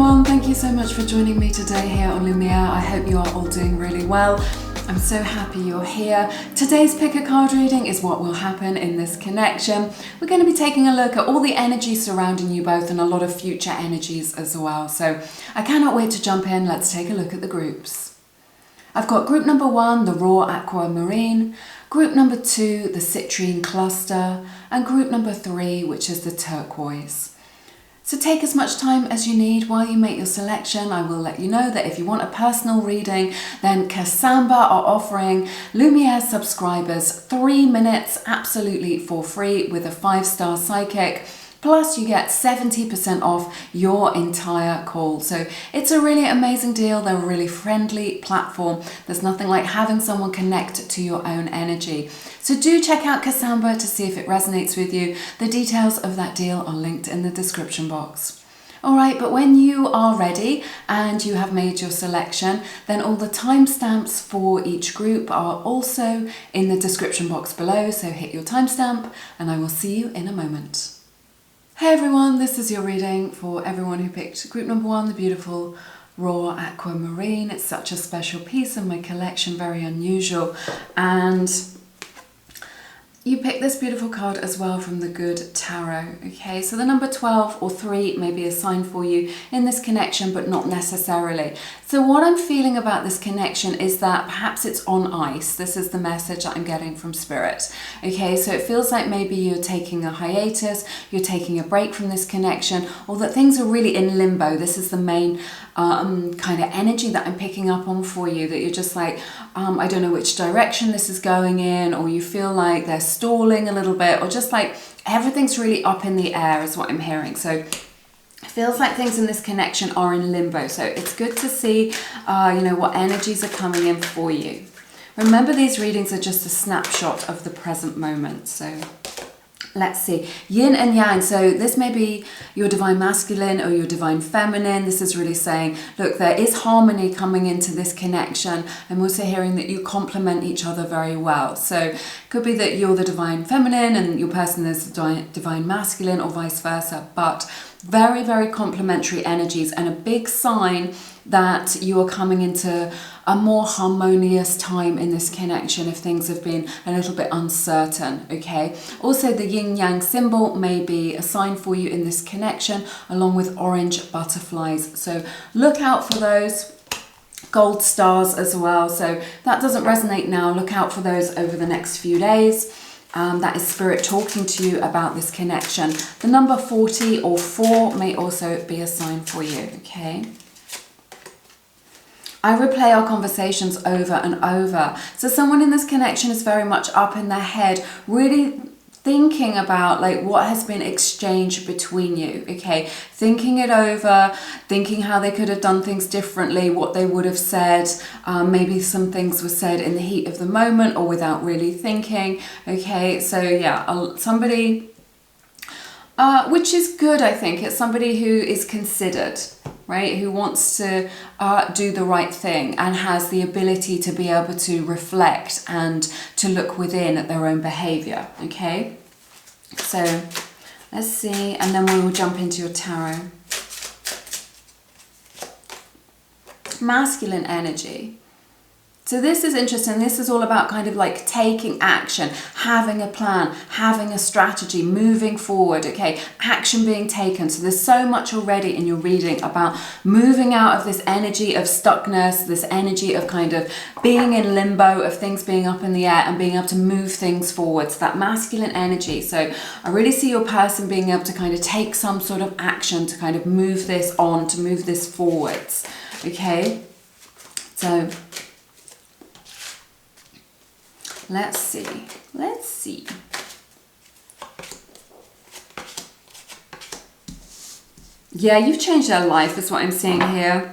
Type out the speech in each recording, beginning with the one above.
everyone, thank you so much for joining me today here on Lumiere. I hope you are all doing really well. I'm so happy you're here. Today's pick a card reading is what will happen in this connection. We're going to be taking a look at all the energy surrounding you both and a lot of future energies as well. So I cannot wait to jump in. Let's take a look at the groups. I've got group number 1, the raw aquamarine, group number 2, the citrine cluster, and group number 3, which is the turquoise. So take as much time as you need while you make your selection. I will let you know that if you want a personal reading, then KASAMBA are offering Lumiere subscribers 3 minutes absolutely for free with a 5-star psychic. Plus you get 70% off your entire call. So it's a really amazing deal. They're a really friendly platform. There's nothing like having someone connect to your own energy. So do check out KASAMBA to see if it resonates with you. The details of that deal are linked in the description box. Alright, but when you are ready and you have made your selection, then all the timestamps for each group are also in the description box below. So hit your timestamp and I will see you in a moment. Hey everyone, this is your reading for everyone who picked group number 1, the beautiful raw aquamarine. It's such a special piece in my collection, very unusual. And you picked this beautiful card as well from the Good Tarot. Okay, so the number 12 or 3 may be a sign for you in this connection, but not necessarily. So what I'm feeling about this connection is that perhaps it's on ice. This is the message that I'm getting from Spirit. Okay, so it feels like maybe you're taking a hiatus, you're taking a break from this connection, or that things are really in limbo. This is the main kind of energy that I'm picking up on for you, that you're just like, I don't know which direction this is going in, or you feel like they're stalling a little bit, or just like everything's really up in the air is what I'm hearing. So it feels like things in this connection are in limbo. So it's good to see, you know, what energies are coming in for you. Remember, these readings are just a snapshot of the present moment. So let's see, yin and yang. So this may be your divine masculine or your divine feminine. This is really saying, look, there is harmony coming into this connection. I'm also hearing that you complement each other very well. So it could be that you're the divine feminine and your person is the divine masculine, or vice versa. But very, very complementary energies, and a big sign that you are coming into a more harmonious time in this connection if things have been a little bit uncertain, okay? Also, the yin-yang symbol may be a sign for you in this connection, along with orange butterflies. So look out for those. Gold stars as well. So that doesn't resonate now. Look out for those over the next few days. That is Spirit talking to you about this connection. The number 40 or 4 may also be a sign for you, okay? I replay our conversations over and over. So someone in this connection is very much up in their head, really thinking about like what has been exchanged between you, okay? Thinking it over, thinking how they could have done things differently, what they would have said. Maybe some things were said in the heat of the moment or without really thinking, okay? So yeah, somebody, which is good, I think. It's somebody who is considered, right? Who wants to do the right thing and has the ability to be able to reflect and to look within at their own behavior, okay? So let's see, and then we will jump into your tarot. Masculine energy. So this is interesting. This is all about kind of like taking action, having a plan, having a strategy, moving forward, okay? Action being taken. So there's so much already in your reading about moving out of this energy of stuckness, this energy of kind of being in limbo, of things being up in the air and being able to move things forward. So that masculine energy. So I really see your person being able to kind of take some sort of action to kind of move this on, to move this forwards, okay? So let's see. Yeah, you've changed their life is what I'm seeing here.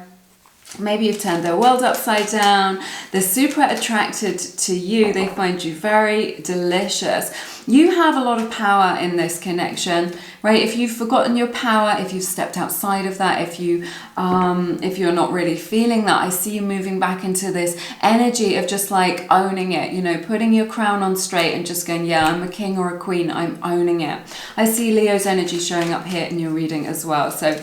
Maybe you've turned their world upside down. They're super attracted to you. They find you very delicious. You have a lot of power in this connection, right? If you've forgotten your power, if you've stepped outside of that, if you're not really feeling that, I see you moving back into this energy of just like owning it, you know, putting your crown on straight and just going, yeah, I'm a king or a queen, I'm owning it. I see Leo's energy showing up here in your reading as well. So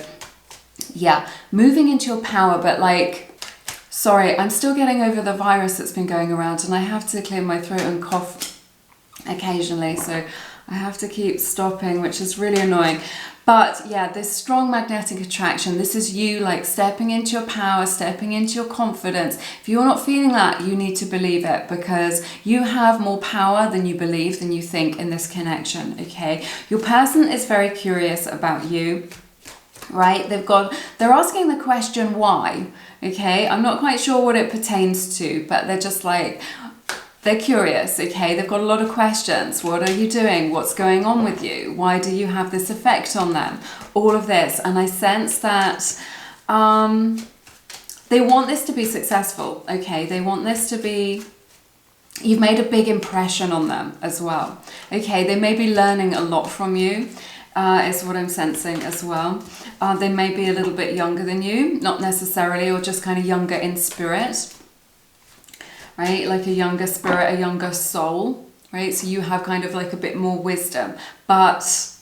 Yeah, moving into your power, but like, sorry, I'm still getting over the virus that's been going around, and I have to clear my throat and cough occasionally, so I have to keep stopping, which is really annoying. But yeah, this strong magnetic attraction, this is you like stepping into your power, stepping into your confidence. If you're not feeling that, you need to believe it, because you have more power than you believe, than you think in this connection, okay? Your person is very curious about you, right? They're asking the question why, okay? I'm not quite sure what it pertains to, but they're just like, they're curious, okay? They've got a lot of questions. What are you doing? What's going on with you? Why do you have this effect on them? All of this. And I sense that they want this to be successful, okay? They want this to be, you've made a big impression on them as well, okay? They may be learning a lot from you, is what I'm sensing as well. They may be a little bit younger than you, not necessarily, or just kind of younger in spirit. Right, like a younger spirit, a younger soul, right? So you have kind of like a bit more wisdom. But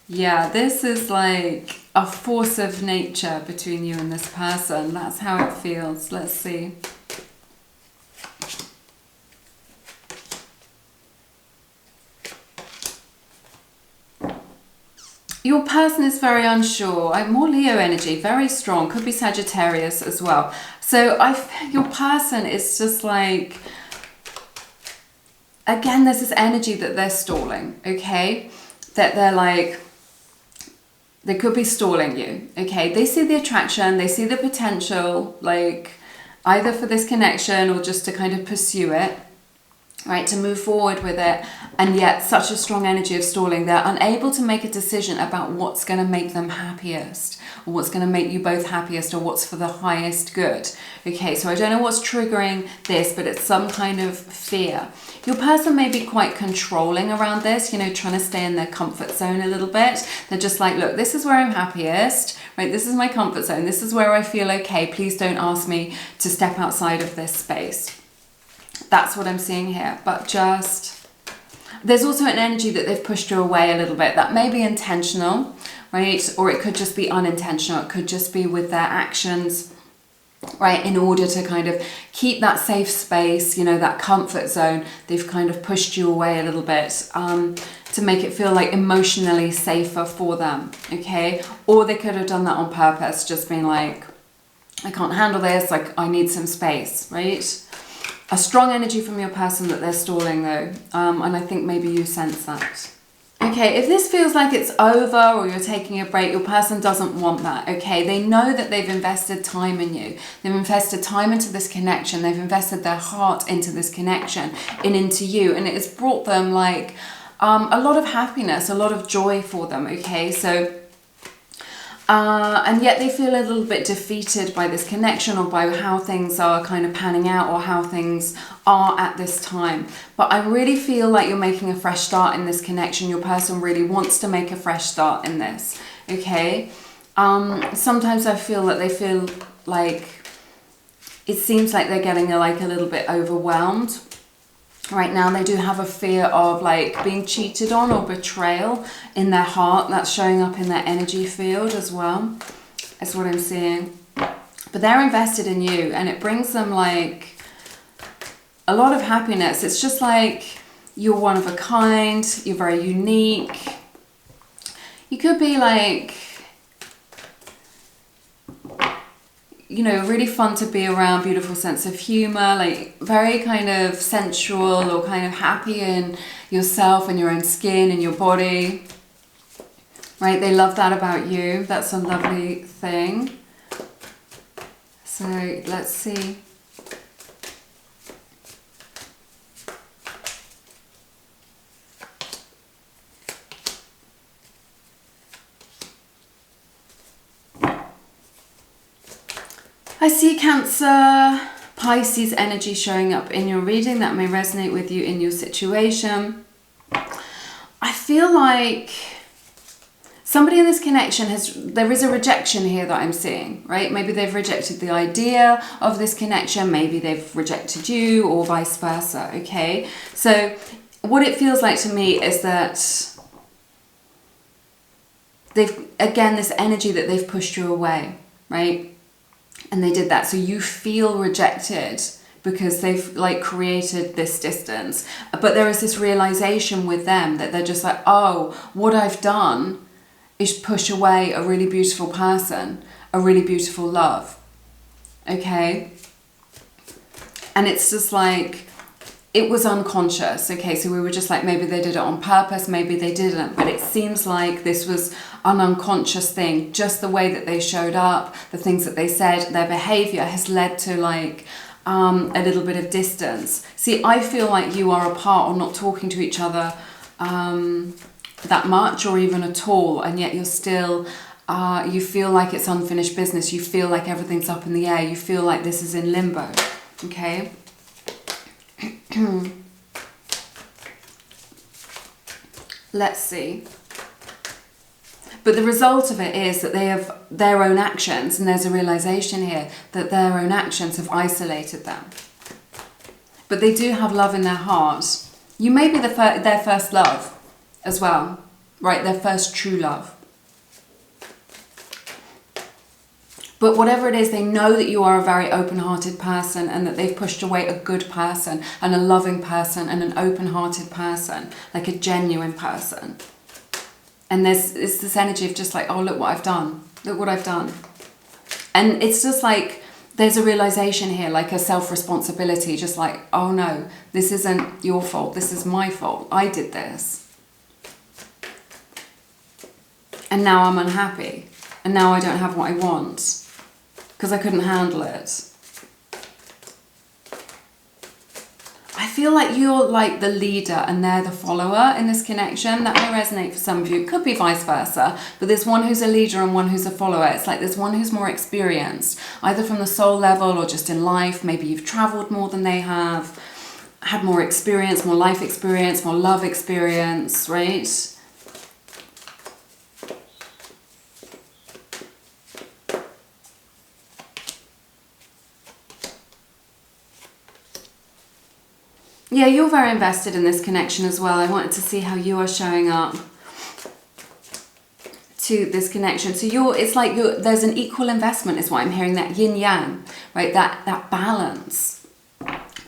yeah, this is like a force of nature between you and this person. That's how it feels. Let's see. Your person is very unsure. I'm more Leo energy, very strong. Could be Sagittarius as well. So your person is just like, again, there's this energy that they're stalling, okay? That they're like, they could be stalling you, okay? They see the attraction, they see the potential, like either for this connection or just to kind of pursue it, right, to move forward with it, and yet such a strong energy of stalling. They're unable to make a decision about what's going to make them happiest, or what's going to make you both happiest, or what's for the highest good. Okay, so I don't know what's triggering this, but it's some kind of fear. Your person may be quite controlling around this, you know, trying to stay in their comfort zone a little bit. They're just like, look, this is where I'm happiest, right? This is my comfort zone. This is where I feel okay. Please don't ask me to step outside of this space. That's what I'm seeing here. But just, there's also an energy that they've pushed you away a little bit. That may be intentional, right? Or it could just be unintentional. It could just be with their actions, right? In order to kind of keep that safe space, you know, that comfort zone, they've kind of pushed you away a little bit to make it feel like emotionally safer for them, okay? Or they could have done that on purpose, just being like, I can't handle this, like I need some space, right? A strong energy from your person that they're stalling though, and I think maybe you sense that. Okay, if this feels like it's over or you're taking a break, your person doesn't want that, okay? They know that they've invested time in you. They've invested time into this connection. They've invested their heart into this connection and into you. And it has brought them like a lot of happiness, a lot of joy for them, okay? So, and yet they feel a little bit defeated by this connection or by how things are kind of panning out or how things are at this time. But I really feel like you're making a fresh start in this connection. Your person really wants to make a fresh start in this, okay? Sometimes I feel that they feel like, it seems like they're getting like a little bit overwhelmed. Right now they do have a fear of like being cheated on or betrayal in their heart. That's showing up in their energy field as well. That's what I'm seeing. But they're invested in you and it brings them like a lot of happiness. It's just like you're one of a kind. You're very unique. You could be like, you know, really fun to be around, beautiful sense of humor, like very kind of sensual or kind of happy in yourself and your own skin and your body, right? They love that about you. That's a lovely thing. So let's see. I see Cancer, Pisces energy showing up in your reading that may resonate with you in your situation. I feel like somebody in this connection there is a rejection here that I'm seeing, right? Maybe they've rejected the idea of this connection, maybe they've rejected you or vice versa, okay? So what it feels like to me is that again, this energy that they've pushed you away, right? And they did that. So you feel rejected because they've like created this distance. But there is this realization with them that they're just like, oh, what I've done is push away a really beautiful person, a really beautiful love. Okay? And it's just like, it was unconscious. Okay, so we were just like, maybe they did it on purpose, maybe they didn't. But it seems like this was an unconscious thing. Just the way that they showed up, the things that they said, their behavior has led to like a little bit of distance. See, I feel like you are apart or not talking to each other that much or even at all, and yet you're still, you feel like it's unfinished business. You feel like everything's up in the air. You feel like this is in limbo. Okay? Let's see. But the result of it is that they have their own actions, and there's a realization here that their own actions have isolated them. But they do have love in their heart. You may be their first love as well, right? Their first true love. But whatever it is, they know that you are a very open-hearted person, and that they've pushed away a good person and a loving person and an open-hearted person, like a genuine person. And it's this energy of just like, oh, look what I've done. Look what I've done. And it's just like, there's a realization here, like a self-responsibility, just like, oh no, this isn't your fault. This is my fault. I did this. And now I'm unhappy. And now I don't have what I want because I couldn't handle it. I feel like you're like the leader and they're the follower in this connection. That may resonate for some of you. It could be vice versa. But there's one who's a leader and one who's a follower. It's like there's one who's more experienced, either from the soul level or just in life. Maybe you've traveled more than they have, had more experience, more life experience, more love experience, right? Yeah, you're very invested in this connection as well. I wanted to see how you are showing up to this connection. So it's like there's an equal investment is what I'm hearing, that yin yang, right? That balance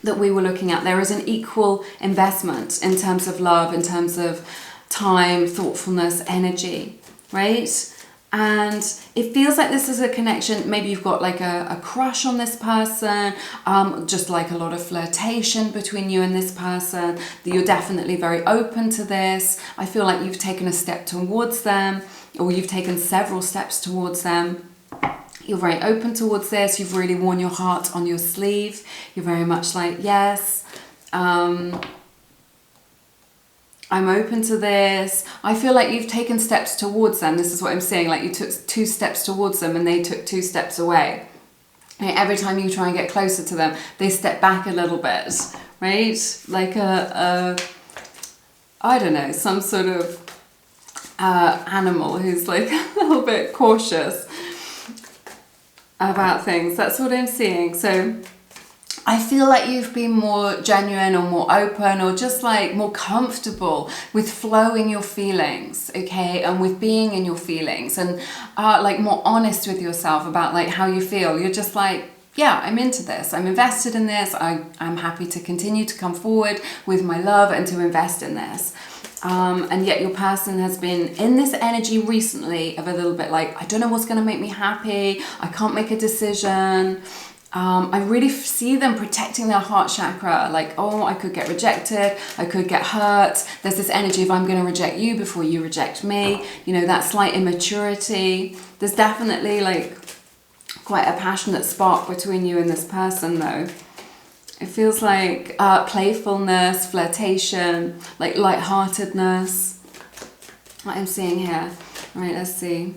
that we were looking at. There is an equal investment in terms of love, in terms of time, thoughtfulness, energy, right? And it feels like this is a connection. Maybe you've got like a crush on this person, just like a lot of flirtation between you and this person, that you're definitely very open to this. I feel like you've taken a step towards them, or you've taken several steps towards them. You're very open towards this. You've really worn your heart on your sleeve. You're very much like, yes, I'm open to this. I feel like you've taken steps towards them. This is what I'm saying. Like you took 2 steps towards them and they took 2 steps away. And every time you try and get closer to them, they step back a little bit, right? Like I don't know, some sort of animal who's like a little bit cautious about things. That's what I'm seeing. So I feel like you've been more genuine or more open or just like more comfortable with flowing your feelings, okay, and with being in your feelings, and like more honest with yourself about like how you feel. You're just like, yeah, I'm into this, I'm invested in this, I'm happy to continue to come forward with my love and to invest in this. And yet your person has been in this energy recently of a little bit like, I don't know what's going to make me happy, I can't make a decision. I really see them protecting their heart chakra, like, oh, I could get rejected, I could get hurt. There's this energy of I'm going to reject you before you reject me, you know, that slight immaturity. There's definitely like quite a passionate spark between you and this person though. It feels like playfulness, flirtation, like lightheartedness. What I'm seeing here. All right, let's see.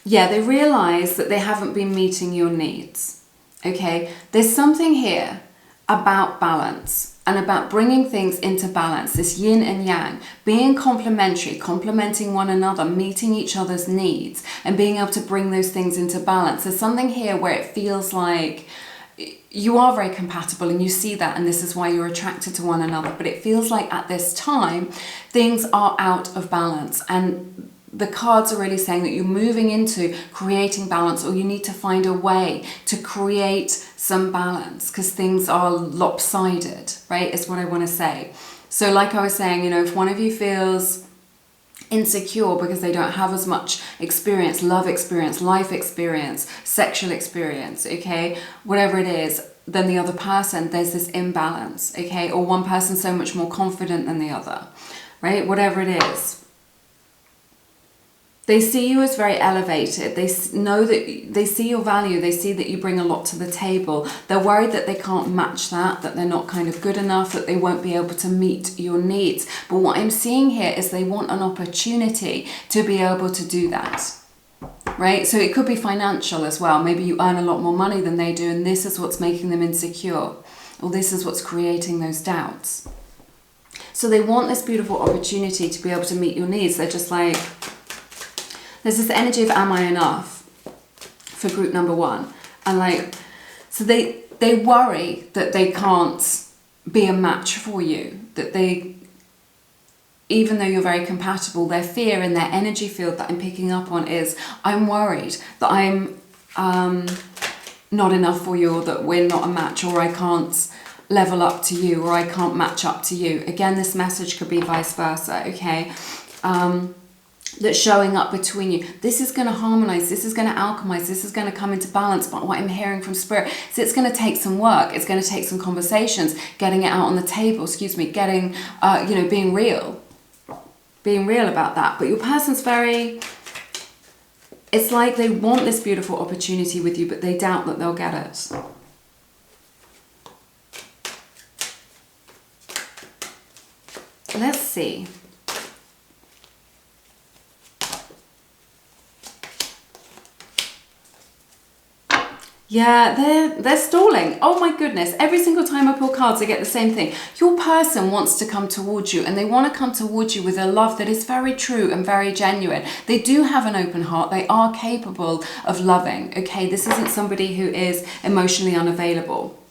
Yeah, they realize that they haven't been meeting your needs, okay? There's something here about balance and about bringing things into balance, this yin and yang, being complementary, complementing one another, meeting each other's needs and being able to bring those things into balance. There's something here where it feels like you are very compatible and you see that, and this is why you're attracted to one another. But it feels like at this time, things are out of balance, and the cards are really saying that you're moving into creating balance, or you need to find a way to create some balance because things are lopsided, right, is what I want to say. So like I was saying, you know, if one of you feels insecure because they don't have as much experience, love experience, life experience, sexual experience, okay, whatever it is, than the other person, there's this imbalance, okay, or one person's so much more confident than the other, right, whatever it is. They see you as very elevated. They know that they see your value. They see that you bring a lot to the table. They're worried that they can't match that they're not kind of good enough, that they won't be able to meet your needs. But what I'm seeing here is they want an opportunity to be able to do that, right? So it could be financial as well. Maybe you earn a lot more money than they do, and this is what's making them insecure, or this is what's creating those doubts. So they want this beautiful opportunity to be able to meet your needs. They're just like, there's this energy of am I enough for group number one. And like, so they worry that they can't be a match for you, that they, even though you're very compatible, their fear in their energy field that I'm picking up on is, I'm worried that I'm not enough for you, or that we're not a match, or I can't level up to you, or I can't match up to you. Again, this message could be vice versa, okay? That's showing up between you. This is going to harmonize, this is going to alchemize, this is going to come into balance. But what I'm hearing from spirit is it's going to take some work, it's going to take some conversations, getting it out on the table, getting, you know, being real about that. But your person's very, it's like they want this beautiful opportunity with you, but they doubt that they'll get it. Let's see. Yeah, they're stalling. Oh my goodness. Every single time I pull cards, I get the same thing. Your person wants to come towards you, and they want to come towards you with a love that is very true and very genuine. They do have an open heart. They are capable of loving. Okay, this isn't somebody who is emotionally unavailable.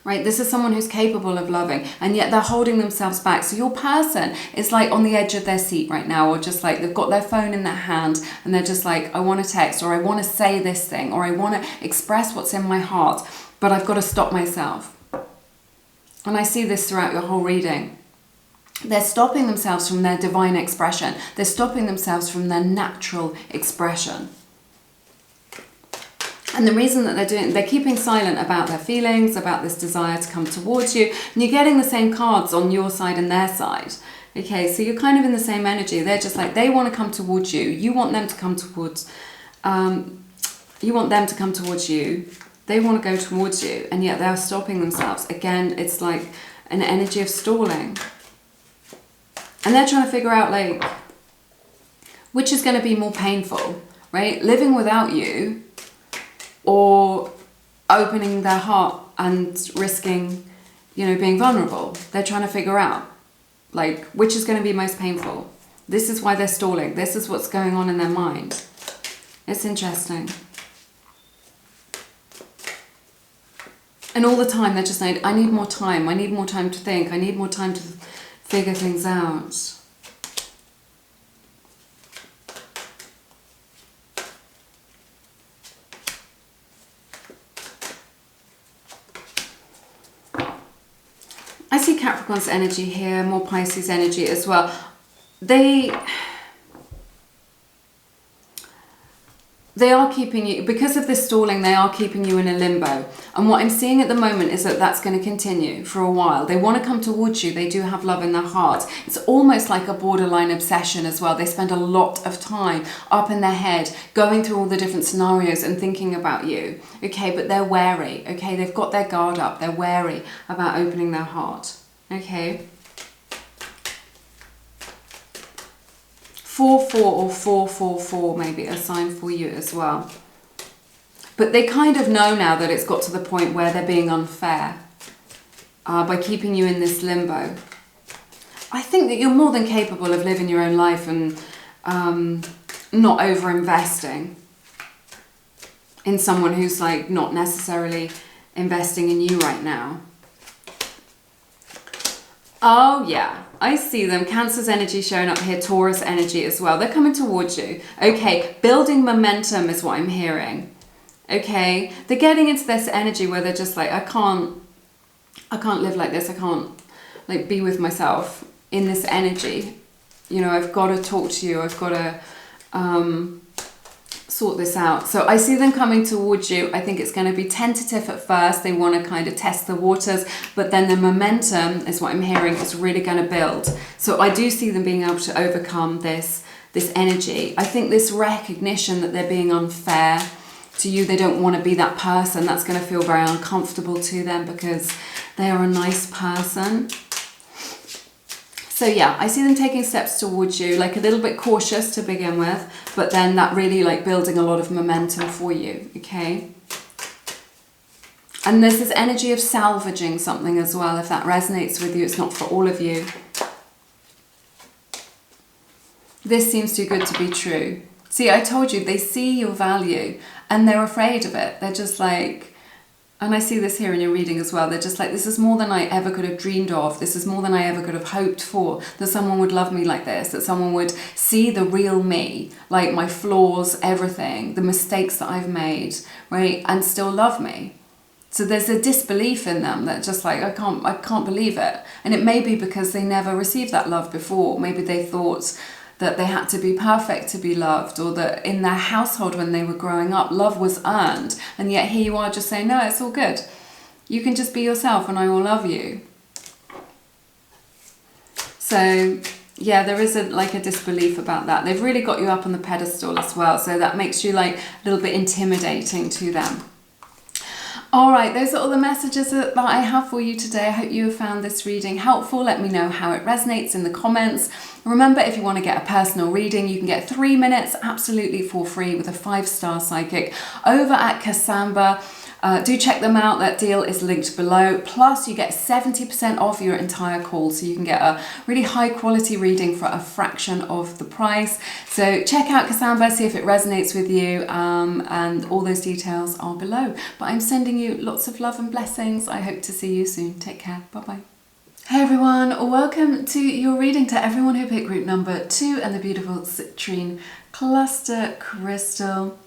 Right, this is someone who's capable of loving, and yet they're holding themselves back. So your person is like on the edge of their seat right now, or just like they've got their phone in their hand and they're just like, I want to text, or I want to say this thing, or I want to express what's in my heart, but I've got to stop myself. And I see this throughout your whole reading. They're stopping themselves from their divine expression. They're stopping themselves from their natural expression. And the reason that they're keeping silent about their feelings, about this desire to come towards you, and you're getting the same cards on your side and their side. Okay, so you're kind of in the same energy. They're just like, they want to come towards you. You want them to come towards, you want them to come towards you. They want to go towards you, and yet they're stopping themselves. Again, it's like an energy of stalling. And they're trying to figure out, like, which is going to be more painful, right? Living without you, or opening their heart and risking, you know, being vulnerable. They're trying to figure out, like, which is going to be most painful. This is why they're stalling. This is what's going on in their mind. It's interesting. And all the time they're just saying, I need more time. I need more time to think. I need more time to figure things out. I see Capricorn's energy here, more Pisces energy as well. They are keeping you, because of this stalling, they are keeping you in a limbo. And what I'm seeing at the moment is that that's going to continue for a while. They want to come towards you. They do have love in their heart. It's almost like a borderline obsession as well. They spend a lot of time up in their head, going through all the different scenarios and thinking about you. Okay, but they're wary. Okay, they've got their guard up. They're wary about opening their heart. Okay. 4-4 or 4-4-4 maybe a sign for you as well. But they kind of know now that it's got to the point where they're being unfair by keeping you in this limbo. I think that you're more than capable of living your own life and not over-investing in someone who's like not necessarily investing in you right now. Oh yeah, I see them. Cancer's energy showing up here, Taurus energy as well. They're coming towards you. Okay, building momentum is what I'm hearing. Okay, they're getting into this energy where they're just like, I can't live like this. I can't like be with myself in this energy. You know, I've got to talk to you. I've got to sort this out. So I see them coming towards you. I think it's going to be tentative at first. They want to kind of test the waters, but then the momentum is what I'm hearing is really going to build. So I do see them being able to overcome this energy. I think this recognition that they're being unfair to you, they don't want to be that person. That's going to feel very uncomfortable to them because they are a nice person. So yeah, I see them taking steps towards you, like a little bit cautious to begin with, but then that really like building a lot of momentum for you, okay? And there's this energy of salvaging something as well. If that resonates with you, it's not for all of you. This seems too good to be true. See, I told you, they see your value and they're afraid of it. They're just like, and I see this here in your reading as well, they're just like, this is more than I ever could have dreamed of. This is more than I ever could have hoped for, that someone would love me like this, that someone would see the real me, like my flaws, everything, the mistakes that I've made, right, and still love me. So there's a disbelief in them that just like, I can't believe it. And it may be because they never received that love before. Maybe they thought that they had to be perfect to be loved, or that in their household when they were growing up, love was earned. And yet here you are just saying, no, it's all good. You can just be yourself and I will love you. So yeah, there is a disbelief about that. They've really got you up on the pedestal as well. So that makes you like a little bit intimidating to them. All right, those are all the messages that I have for you today. I hope you have found this reading helpful. Let me know how it resonates in the comments. Remember, if you want to get a personal reading, you can get 3 minutes absolutely for free with a 5-star psychic over at KASAMBA. Do check them out. That deal is linked below. Plus, you get 70% off your entire call, so you can get a really high quality reading for a fraction of the price. So check out KASAMBA, see if it resonates with you, and all those details are below. But I'm sending you lots of love and blessings. I hope to see you soon. Take care. Bye-bye. Hey everyone, welcome to your reading. To everyone who picked group number 2 and the beautiful citrine cluster crystal.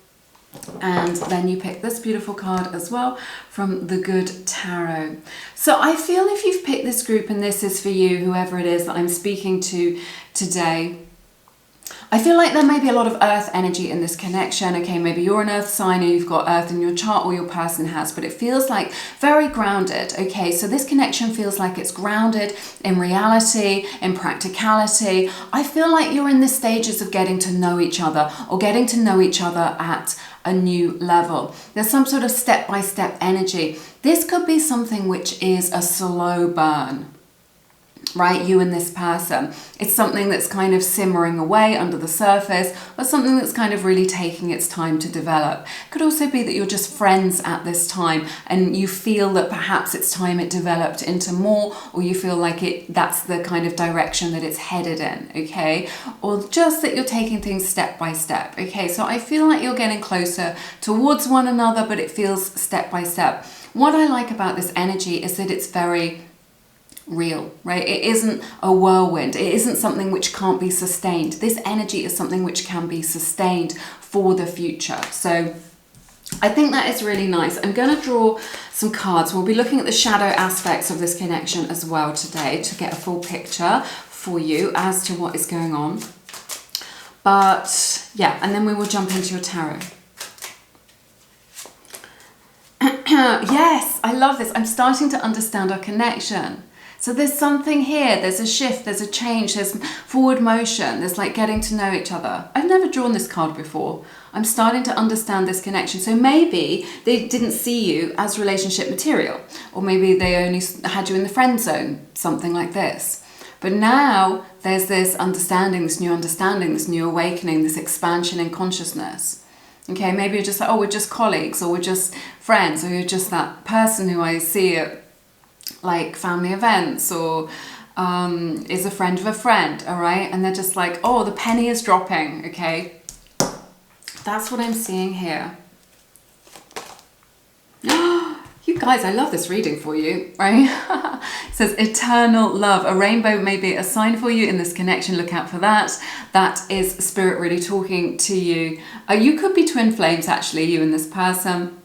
And then you pick this beautiful card as well from the Good Tarot. So I feel if you've picked this group and this is for you, whoever it is that I'm speaking to today, I feel like there may be a lot of earth energy in this connection. Okay, maybe you're an earth sign or you've got earth in your chart, or your person has, but it feels like very grounded. Okay, so this connection feels like it's grounded in reality, in practicality. I feel like you're in the stages of getting to know each other, or getting to know each other at a new level. There's some sort of step-by-step energy. This could be something which is a slow burn, right? You and this person. It's something that's kind of simmering away under the surface, or something that's kind of really taking its time to develop. Could also be that you're just friends at this time and you feel that perhaps it's time it developed into more, or you feel like that's the kind of direction that it's headed in, okay? Or just that you're taking things step by step, okay? So I feel like you're getting closer towards one another, but it feels step by step. What I like about this energy is that it's very real, right? It isn't a whirlwind. It isn't something which can't be sustained. This energy is something which can be sustained for the future. So I think that is really nice. I'm going to draw some cards. We'll be looking at the shadow aspects of this connection as well today to get a full picture for you as to what is going on. But yeah, and then we will jump into your tarot. Yes, I love this. I'm starting to understand our connection. So there's something here, there's a shift, there's a change, there's forward motion, there's like getting to know each other. I've never drawn this card before. I'm starting to understand this connection. So maybe they didn't see you as relationship material, or maybe they only had you in the friend zone, something like this. But now there's this understanding, this new awakening, this expansion in consciousness. Okay, maybe you're just like, oh, we're just colleagues, or we're just friends, or you're just that person who I see at like family events, or is a friend of a friend, all right? And they're just like, oh, the penny is dropping, okay? That's what I'm seeing here. You You guys, I love this reading for you, right? It says eternal love. A rainbow may be a sign for you in this connection. Look out for that. That is spirit really talking to you. You could be twin flames, actually, you and this person.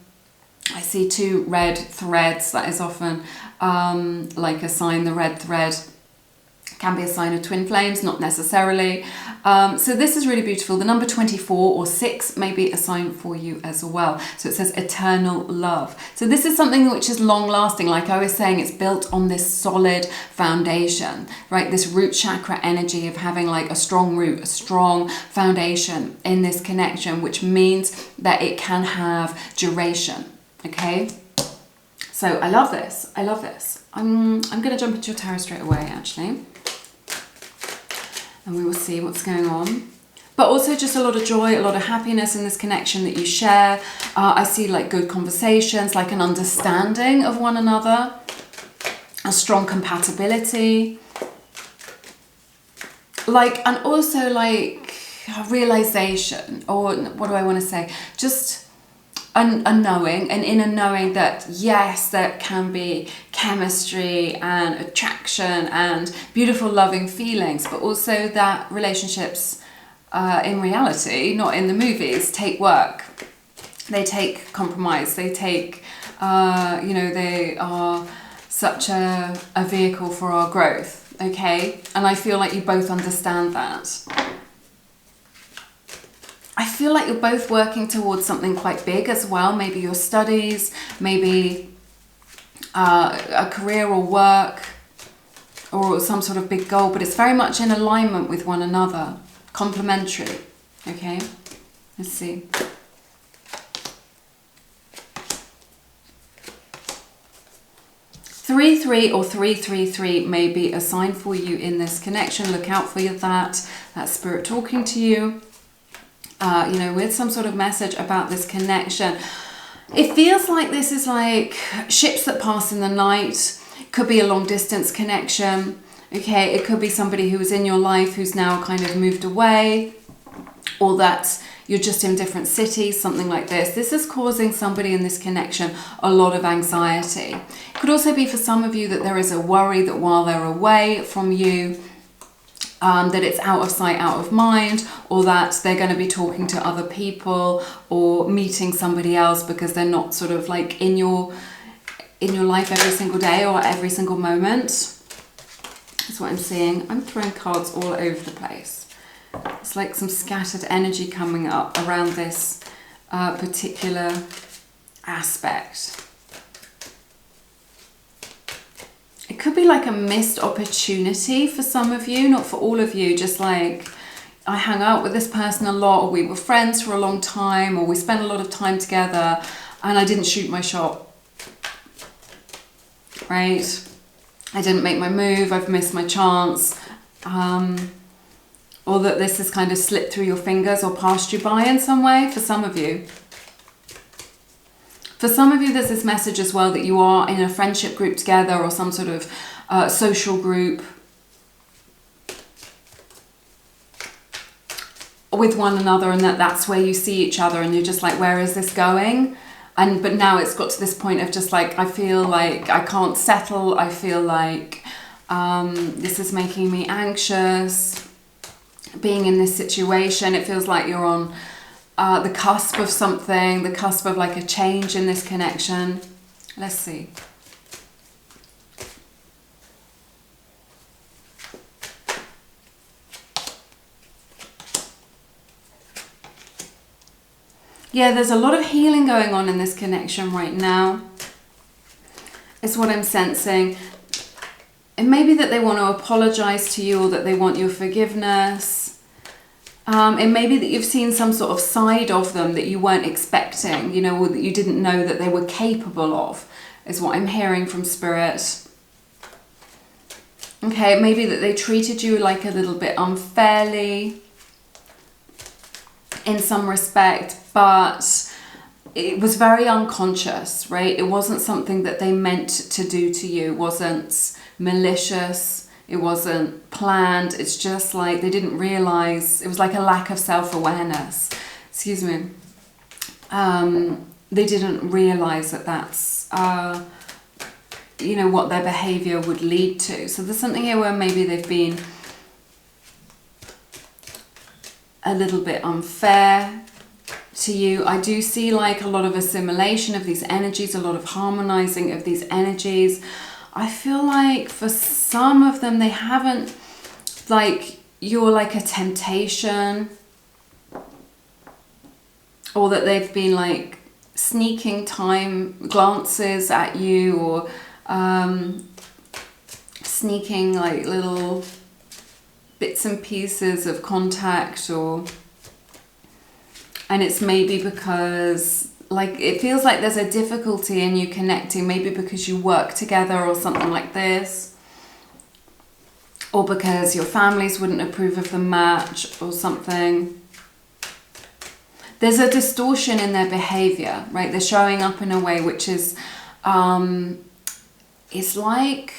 I see two red threads. That is often like a sign. The red thread can be a sign of twin flames, not necessarily. So this is really beautiful. The number 24 or 6 may be a sign for you as well. So it says eternal love. So this is something which is long lasting. Like I was saying, it's built on this solid foundation, right? This root chakra energy of having like a strong root, a strong foundation in this connection, which means that it can have duration, okay? So I love this. I love this. I'm going to jump into your tarot straight away, actually. And we will see what's going on. But also just a lot of joy, a lot of happiness in this connection that you share. I see like good conversations, like an understanding of one another, a strong compatibility. Like, and also like a realization, or what do I want to say? Just a knowing, an inner knowing that yes, there can be chemistry and attraction and beautiful loving feelings, but also that relationships in reality, not in the movies, take work. They take compromise. They take, you know, they are such a vehicle for our growth, okay? And I feel like you both understand that. I feel like you're both working towards something quite big as well. Maybe your studies, maybe a career or work, or some sort of big goal, but it's very much in alignment with one another, complementary, okay? Let's see. Three, 3 or 333 may be a sign for you in this connection. Look out for that. That's spirit talking to you. You know, with some sort of message about this connection. It feels like this is like ships that pass in the night. It could be a long distance connection. Okay, it could be somebody who was in your life who's now kind of moved away, or that you're just in different cities, something like this. This is causing somebody in this connection a lot of anxiety. It could also be for some of you that there is a worry that while they're away from you, that it's out of sight, out of mind, or that they're going to be talking to other people or meeting somebody else because they're not sort of like in your life every single day or every single moment. That's what I'm seeing. I'm throwing cards all over the place. It's like some scattered energy coming up around this particular aspect. It could be like a missed opportunity for some of you, not for all of you. Just like, I hung out with this person a lot, or we were friends for a long time, or we spent a lot of time together and I didn't shoot my shot, right? I didn't make my move, I've missed my chance. Or that this has kind of slipped through your fingers or passed you by in some way for some of you. For some of you, there's this message as well that you are in a friendship group together or some sort of social group with one another, and that's where you see each other and you're just like, where is this going? But now it's got to this point of just like, I feel like I can't settle. I feel like this is making me anxious. Being in this situation, it feels like you're on the cusp of something, the cusp of like a change in this connection. Let's see. Yeah, there's a lot of healing going on in this connection right now. It's what I'm sensing. It may be that they want to apologize to you, or that they want your forgiveness. It may be that you've seen some sort of side of them that you weren't expecting, you know, or that you didn't know that they were capable of, is what I'm hearing from Spirit. Okay, it may be that they treated you like a little bit unfairly in some respect, but it was very unconscious, right? It wasn't something that they meant to do to you. It wasn't malicious. It wasn't planned. It's just like they didn't realize. It was like a lack of self-awareness. Excuse me. they didn't realize that that's, you know, what their behavior would lead to. So there's something here where maybe they've been a little bit unfair to you. I do see like a lot of assimilation of these energies, a lot of harmonizing of these energies. I feel like for some of them, they haven't, like, you're like a temptation, or that they've been like sneaking time glances at you, or sneaking like little bits and pieces of contact, and it's maybe because like it feels like there's a difficulty in you connecting, maybe because you work together or something like this, or because your families wouldn't approve of the match or something. There's a distortion in their behavior, right? They're showing up in a way which is it's like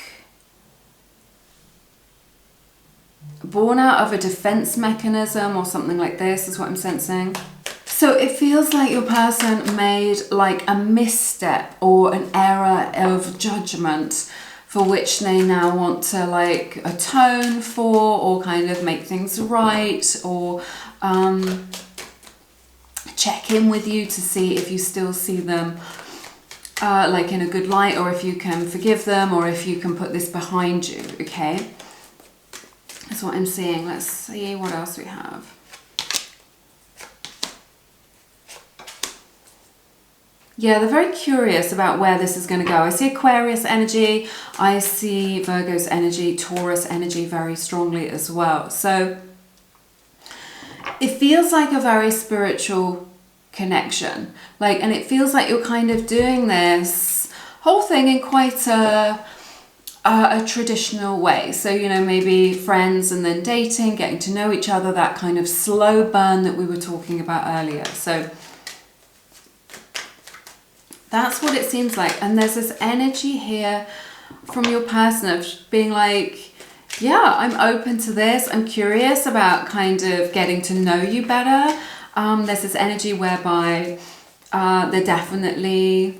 born out of a defense mechanism or something like this, is what I'm sensing. So it feels like your person made like a misstep or an error of judgment for which they now want to like atone for, or kind of make things right, or check in with you to see if you still see them like in a good light, or if you can forgive them, or if you can put this behind you, okay? That's what I'm seeing. Let's see what else we have. Yeah, they're very curious about where this is going to go. I see Aquarius energy, I see Virgo's energy, Taurus energy very strongly as well. So it feels like a very spiritual connection. Like, and it feels like you're kind of doing this whole thing in quite a traditional way. So, you know, maybe friends and then dating, getting to know each other, that kind of slow burn that we were talking about earlier. So that's what it seems like. And there's this energy here from your person of being like, yeah, I'm open to this. I'm curious about kind of getting to know you better. There's this energy whereby they're definitely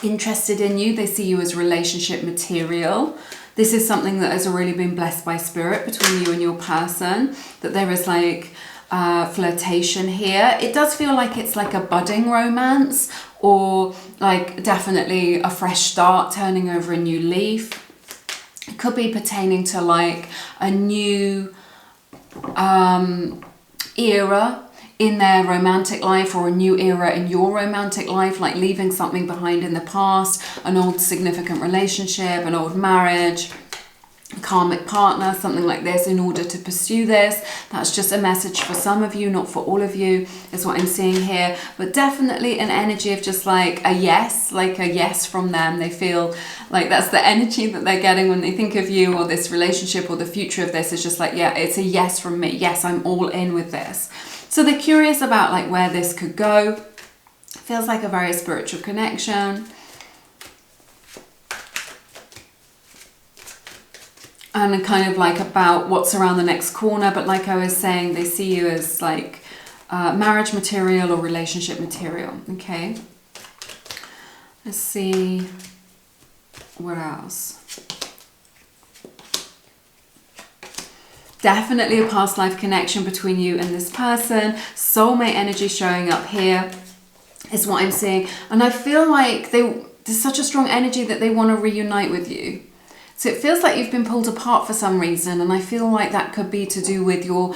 interested in you. They see you as relationship material. This is something that has already been blessed by spirit between you and your person, that there is like flirtation here. It does feel like it's like a budding romance, or like definitely a fresh start, turning over a new leaf. It could be pertaining to like a new era in their romantic life, or a new era in your romantic life, like leaving something behind in the past, an old significant relationship, an old marriage, karmic partner, something like this, in order to pursue this. That's just a message for some of you, not for all of you, is what I'm seeing here. But definitely an energy of just like a yes from them. They feel like that's the energy that they're getting when they think of you, or this relationship, or the future of this is just like, yeah, it's a yes from me. Yes, I'm all in with this. So they're curious about like where this could go. Feels like a very spiritual connection. And kind of like about what's around the next corner. But like I was saying, they see you as like marriage material or relationship material. Okay. Let's see what else. Definitely a past life connection between you and this person. Soulmate energy showing up here is what I'm seeing. And I feel like there's such a strong energy that they want to reunite with you. So it feels like you've been pulled apart for some reason, and I feel like that could be to do with your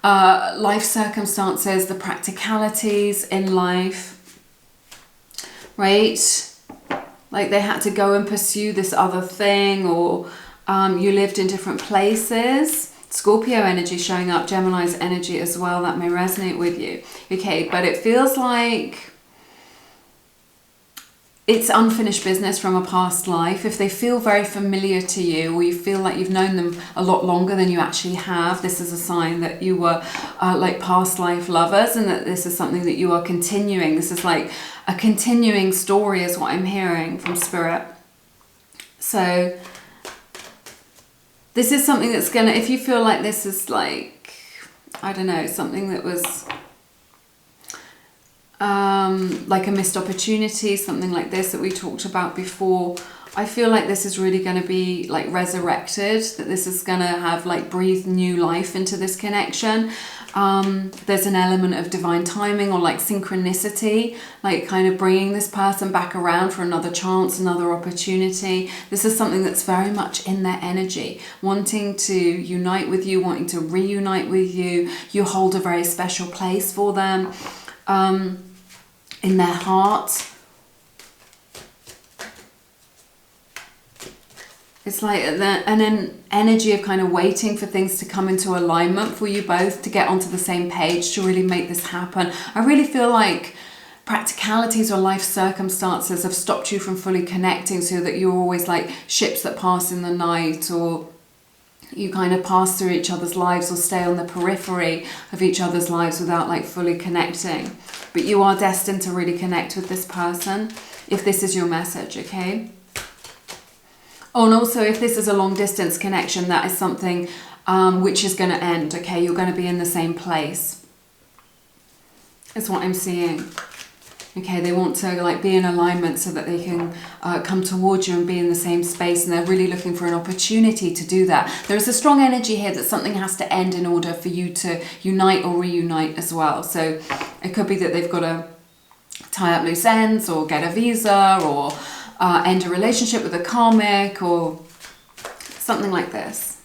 life circumstances, the practicalities in life, right? Like they had to go and pursue this other thing, or you lived in different places. Scorpio energy showing up, Gemini's energy as well, that may resonate with you. Okay, but it feels like it's unfinished business from a past life. If they feel very familiar to you, or you feel like you've known them a lot longer than you actually have, this is a sign that you were like past life lovers, and that this is something that you are continuing. This is like a continuing story is what I'm hearing from spirit. So this is something that's gonna, if you feel like this is like, I don't know, something that was like a missed opportunity, something like this that we talked about before. I feel like this is really going to be like resurrected, that this is going to have like breathed new life into this connection. There's an element of divine timing or like synchronicity, like kind of bringing this person back around for another chance, another opportunity. This is something that's very much in their energy, wanting to unite with you, wanting to reunite with you. You hold a very special place for them in their heart. It's like an energy of kind of waiting for things to come into alignment for you both to get onto the same page to really make this happen. I really feel like practicalities or life circumstances have stopped you from fully connecting, so that you're always like ships that pass in the night, or you kind of pass through each other's lives or stay on the periphery of each other's lives without like fully connecting. But you are destined to really connect with this person if this is your message, okay? Oh, and also if this is a long distance connection, that is something which is going to end, okay? You're going to be in the same place. That's what I'm seeing. Okay, they want to like be in alignment so that they can come towards you and be in the same space, and they're really looking for an opportunity to do that. There is a strong energy here that something has to end in order for you to unite or reunite as well. So it could be that they've got to tie up loose ends or get a visa or end a relationship with a karmic or something like this.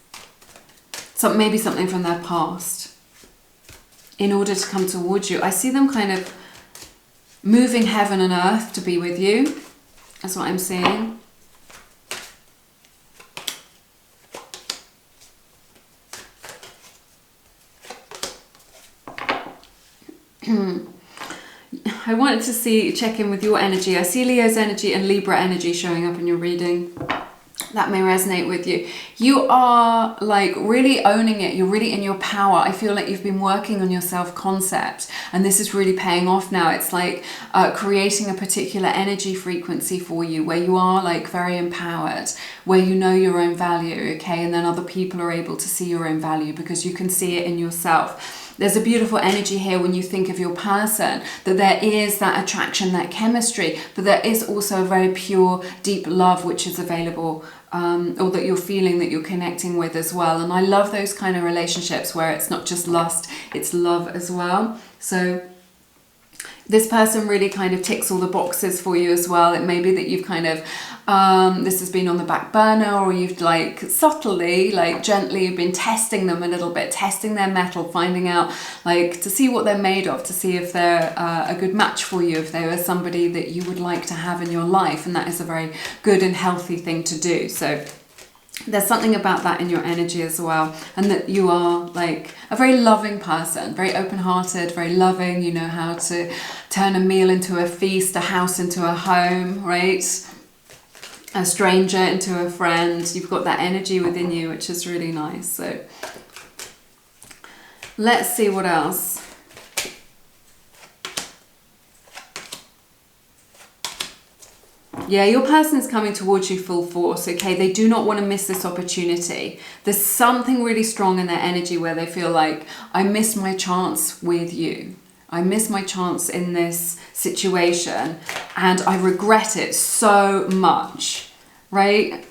So maybe something from their past in order to come towards you. I see them kind of moving heaven and earth to be with you. That's what I'm seeing. I wanted to check in with your energy. I see Leo's energy and Libra energy showing up in your reading. That may resonate with you. You are like really owning it. You're really in your power. I feel like you've been working on your self-concept, and this is really paying off now. It's like creating a particular energy frequency for you where you are like very empowered, where you know your own value, okay? And then other people are able to see your own value because you can see it in yourself. There's a beautiful energy here when you think of your person, that there is that attraction, that chemistry, but there is also a very pure, deep love which is available, or that you're feeling, that you're connecting with as well. And I love those kind of relationships where it's not just lust, it's love as well. So this person really kind of ticks all the boxes for you as well. It may be that you've kind of, this has been on the back burner, or you've like subtly, like gently been testing them a little bit, testing their metal, finding out like to see what they're made of, to see if they're a good match for you, if they were somebody that you would like to have in your life. And that is a very good and healthy thing to do. So there's something about that in your energy as well, and that you are like a very loving person, very open-hearted, very loving. You know how to turn a meal into a feast, a house into a home, right? A stranger into a friend. You've got that energy within you, which is really nice. So let's see what else. Yeah, your person is coming towards you full force, okay? They do not want to miss this opportunity. There's something really strong in their energy where they feel like, I missed my chance with you. I missed my chance in this situation and I regret it so much, right?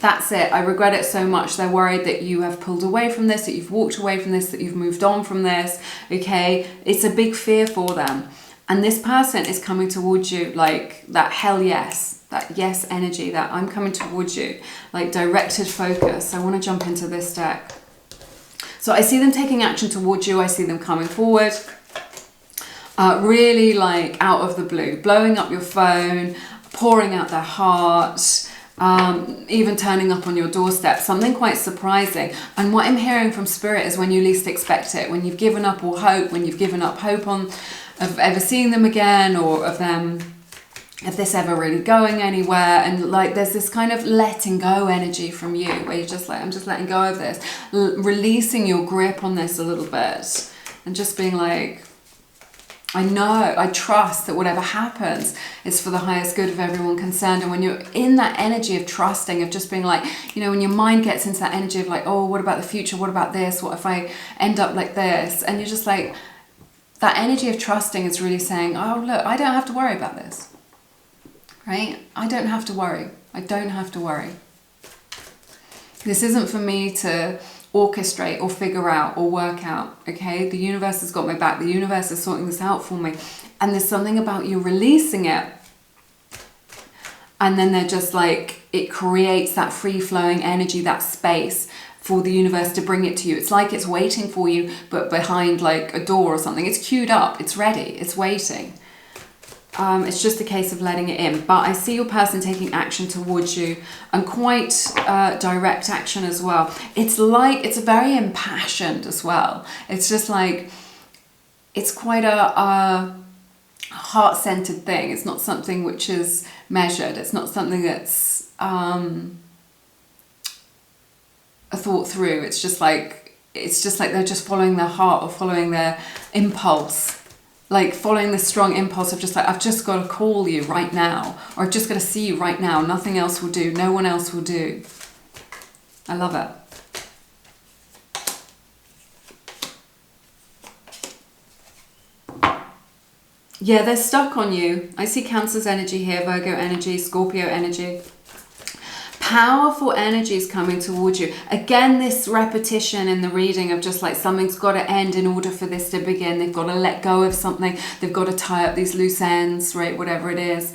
That's it. I regret it so much. They're worried that you have pulled away from this, that you've walked away from this, that you've moved on from this, okay? It's a big fear for them. And this person is coming towards you like that hell yes, that yes energy, that I'm coming towards you, like directed focus. I want to jump into this deck. So I see them taking action towards you. I see them coming forward, really like out of the blue, blowing up your phone, pouring out their heart, even turning up on your doorstep, something quite surprising. And what I'm hearing from Spirit is when you least expect it, when you've given up all hope, when you've given up hope of ever seeing them again, or of this ever really going anywhere. And like there's this kind of letting go energy from you where you're just like, I'm just letting go of this, releasing your grip on this a little bit and just being like, I know, I trust that whatever happens is for the highest good of everyone concerned. And when you're in that energy of trusting, of just being like, you know, when your mind gets into that energy of like, oh, what about the future? What about this? What if I end up like this? And you're just like, that energy of trusting is really saying, oh, look, I don't have to worry about this, right? I don't have to worry. I don't have to worry. This isn't for me to orchestrate or figure out or work out, okay? The universe has got my back. The universe is sorting this out for me. And there's something about you releasing it. And then they're just like, it creates that free-flowing energy, that space for the universe to bring it to you. It's like it's waiting for you, but behind like a door or something. It's queued up, it's ready, it's waiting. It's just a case of letting it in. But I see your person taking action towards you, and quite direct action as well. It's like, it's very impassioned as well. It's just like, it's quite a heart-centered thing. It's not something which is measured. It's not something that's thought through. It's just like they're just following their heart or following their impulse. Like following this strong impulse of just like, I've just got to call you right now, or I've just got to see you right now. Nothing else will do. No one else will do. I love it. Yeah, they're stuck on you. I see Cancer's energy here, Virgo energy, Scorpio energy. Powerful energies coming towards you. Again, this repetition in the reading of just like something's got to end in order for this to begin. They've got to let go of something. They've got to tie up these loose ends, right? Whatever it is.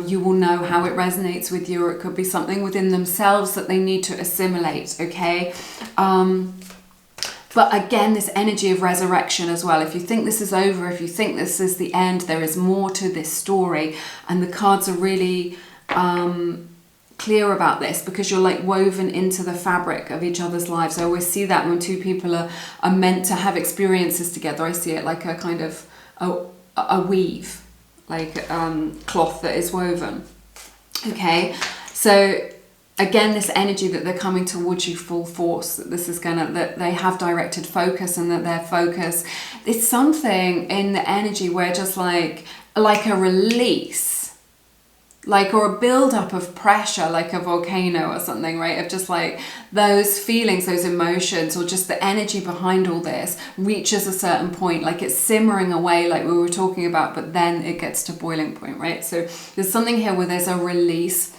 You will know how it resonates with you, or it could be something within themselves that they need to assimilate, okay? But again, this energy of resurrection as well. If you think this is over, if you think this is the end, there is more to this story. And the cards are really clear about this, because you're like woven into the fabric of each other's lives. I always see that when two people are meant to have experiences together. I see it like a kind of a weave, like cloth that is woven. Okay, so again, this energy that they're coming towards you full force, that this is that they have directed focus, and that their focus, it's something in the energy where just like a release, like, or a build-up of pressure, like a volcano or something, right? Of just like those feelings, those emotions, or just the energy behind all this reaches a certain point, like it's simmering away, like we were talking about, but then it gets to boiling point, right? So there's something here where there's a release,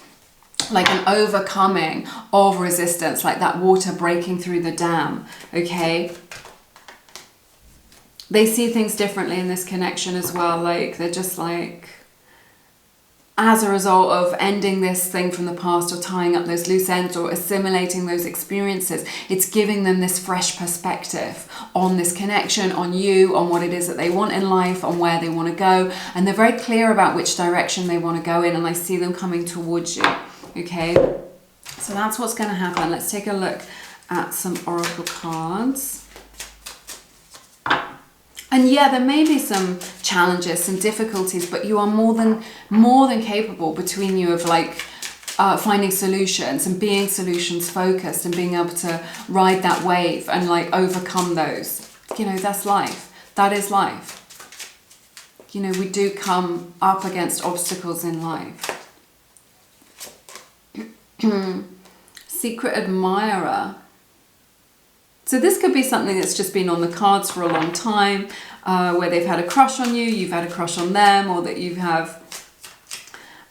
like an overcoming of resistance, like that water breaking through the dam, okay? They see things differently in this connection as well, like they're just like, as a result of ending this thing from the past, or tying up those loose ends, or assimilating those experiences, it's giving them this fresh perspective on this connection, on you, on what it is that they want in life, on where they want to go. And they're very clear about which direction they want to go in, and I see them coming towards you. Okay, so that's what's going to happen. Let's take a look at some oracle cards. And yeah, there may be some challenges, some difficulties, but you are more than capable between you of like finding solutions and being solutions focused, and being able to ride that wave and like overcome those. You know, that's life. That is life. You know, we do come up against obstacles in life. Secret admirer. So this could be something that's just been on the cards for a long time, where they've had a crush on you, you've had a crush on them, or that you have